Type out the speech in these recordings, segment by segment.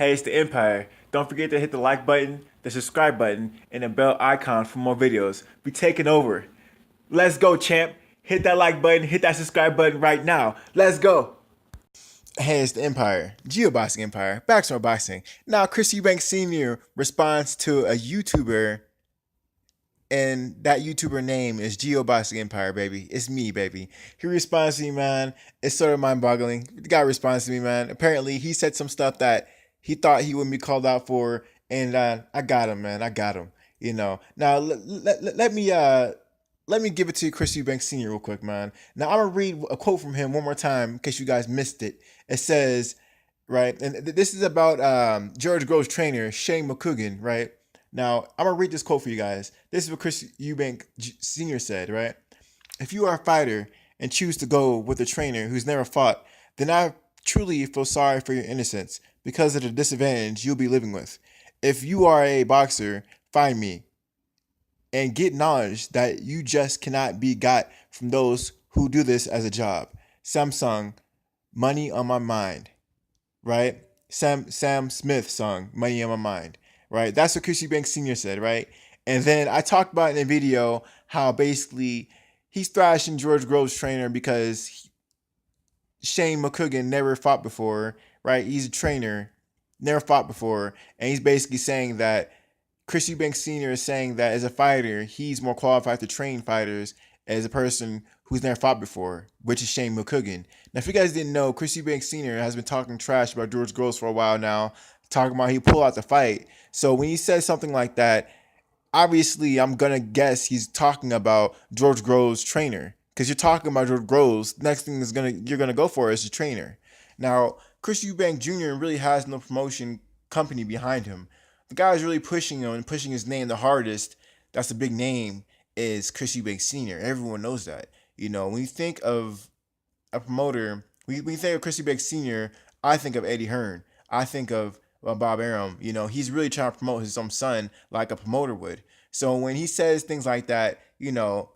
Hey, it's the Empire. Don't forget to hit the like button, the subscribe button, and the bell icon for more videos. We taking over. Let's go, champ. Hit that like button, hit that subscribe button right now. Let's go. Hey, it's the Empire, Geoboxing Empire, Backstory Boxing. Now, Chris Eubank Sr. responds to a YouTuber, and that YouTuber name is Geoboxing Empire, baby. It's me, baby. He responds to me, man. It's sort of mind-boggling. The guy responds to me, man. Apparently, he said some stuff that he thought he wouldn't be called out for, and I got him, man. I got him. Now let me give it to you, Chris Eubank Sr. real quick, man. Now I'm gonna read a quote from him one more time in case you guys missed it. It says, right, and this is about George Groves trainer Shane McCoogan, right? Now I'm gonna read this quote for you guys. This is what Chris Eubank Sr. said, right? If you are a fighter and choose to go with a trainer who's never fought, then I truly feel sorry for your innocence because of the disadvantage you'll be living with. If you are a boxer, find me and get knowledge that you just cannot be got from those who do this as a job. Samsung, Money on My Mind, right? Sam Smith song, Money on My Mind, right? That's what Chris Eubank Sr. said, right? And then I talked about in the video how basically he's thrashing George Groves trainer because Shane McCoogan never fought before, right? He's a trainer, never fought before, and he's basically saying that Chris Eubank Sr. is saying that as a fighter, he's more qualified to train fighters as a person who's never fought before, which is Shane McCoogan. Now, if you guys didn't know, Chris Eubank Sr. has been talking trash about George Groves for a while now, talking about he pull out the fight. So when he says something like that, obviously I'm gonna guess he's talking about George Groves' trainer, because you're talking about George Groves. Next thing is you're gonna go for is the trainer. Now, Chris Eubank Jr. really has no promotion company behind him. The guy is really pushing him and pushing his name the hardest. That's a big name, is Chris Eubank Sr. Everyone knows that. When you think of a promoter, when you think of Chris Eubank Sr., I think of Eddie Hearn. I think of Bob Arum. He's really trying to promote his own son like a promoter would. So when he says things like that, you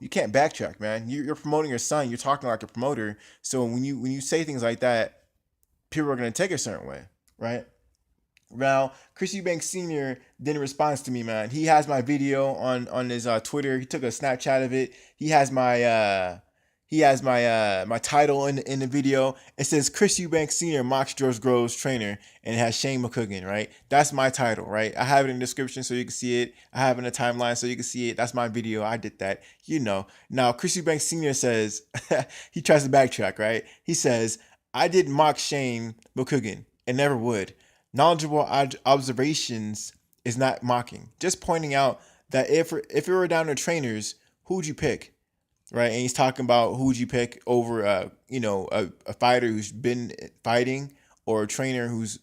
can't backtrack, man. You're promoting your son. You're talking like a promoter. So when you say things like that, people are gonna take it a certain way, right? Now, Chris Eubank Sr. didn't respond to me, man. He has my video on his Twitter. He took a Snapchat of it. He has my title in the video. It says Chris Eubank Sr. mocks George Groves trainer, and it has Shane McCoogan, right? That's my title, right? I have it in the description so you can see it. I have it in the timeline so you can see it. That's my video. I did that. Now Chris Eubank Sr. says he tries to backtrack, right? He says, I didn't mock Shane McCoogan and never would. Knowledgeable observations is not mocking. Just pointing out that if it were down to trainers, who would you pick? Right? And he's talking about who would you pick over a fighter who's been fighting, or a trainer who's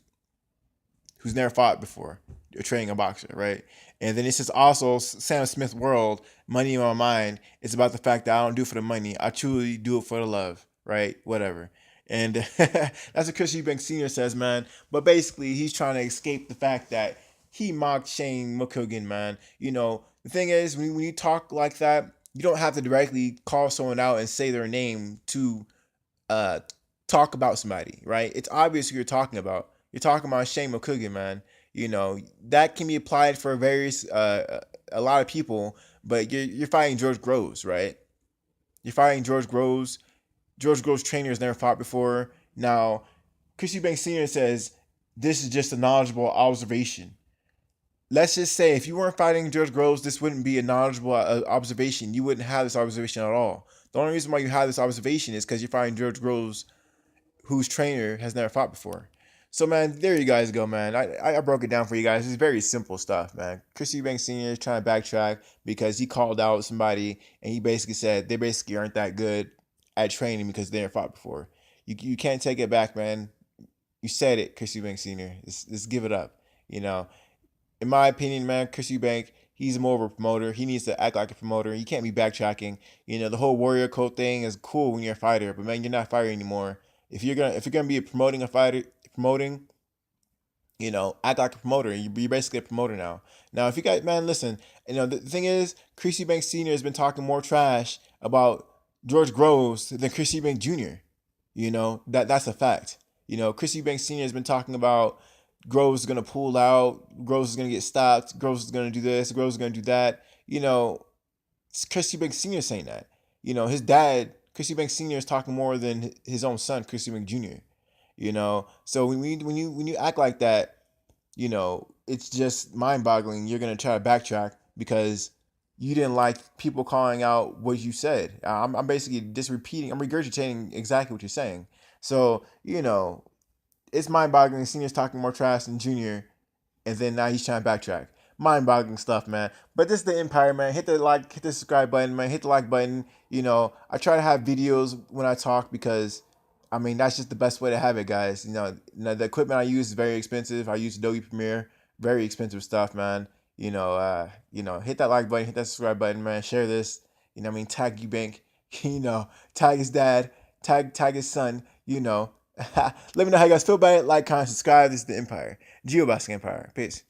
never fought before, or training a boxer, right? And then it says also Sam Smith world, Money in My Mind. It's about the fact that I don't do it for the money. I truly do it for the love, right? Whatever. And that's what Chris Eubank Sr. says, man. But basically, he's trying to escape the fact that he mocked Shane McCoogan, man. The thing is, when you talk like that, you don't have to directly call someone out and say their name to uh, talk about somebody, right? It's obvious who you're talking about. You're talking about Shane McCoogan, man. That can be applied for a lot of people, but you're fighting George Groves, right? You're fighting George Groves. George Groves' trainer has never fought before. Now, Chris Eubank Sr. says this is just a knowledgeable observation. Let's just say if you weren't fighting George Groves, this wouldn't be a knowledgeable observation. You wouldn't have this observation at all. The only reason why you have this observation is because you're fighting George Groves, whose trainer has never fought before. So, man, there you guys go, man. I broke it down for you guys. It's very simple stuff, man. Chris Eubank Sr. is trying to backtrack because he called out somebody and he basically said they basically aren't that good at training because they never fought before. You can't take it back, man. You said it, Chris Eubank Sr. Just give it up. In my opinion, man, Chris Eubank, he's more of a promoter. He needs to act like a promoter. You can't be backtracking. The whole warrior code thing is cool when you're a fighter, but man, you're not a fighter anymore. If you're gonna be promoting a fighter, act like a promoter. You're basically a promoter now. Now, if you guys, man, listen. The thing is, Chris Eubank Sr. has been talking more trash about George Groves than Chris Eubank Jr. That's a fact. Chris Eubank Sr. has been talking about Groves is gonna pull out, Groves is gonna get stopped, Groves is gonna do this, Groves is gonna do that. It's Chris Eubank Sr. saying that. His dad, Chris Eubank Sr. is talking more than his own son, Chris Eubank Jr. So when you act like that, it's just mind-boggling. You're gonna try to backtrack because you didn't like people calling out what you said. I'm basically just repeating. I'm regurgitating exactly what you're saying. So it's mind-boggling. Senior's talking more trash than Junior, and then now he's trying to backtrack. Mind-boggling stuff, man. But this is the Empire, man. Hit the like, hit the subscribe button, man. Hit the like button. I try to have videos when I talk because, I mean, that's just the best way to have it, guys. The equipment I use is very expensive. I use Adobe Premiere, very expensive stuff, man. Hit that like button, hit that subscribe button, man. Share this. Tag Eubank. Tag his dad, tag his son. Let me know how you guys feel about it. Like, comment, subscribe. This is the Empire, GeoBasket Empire. Peace.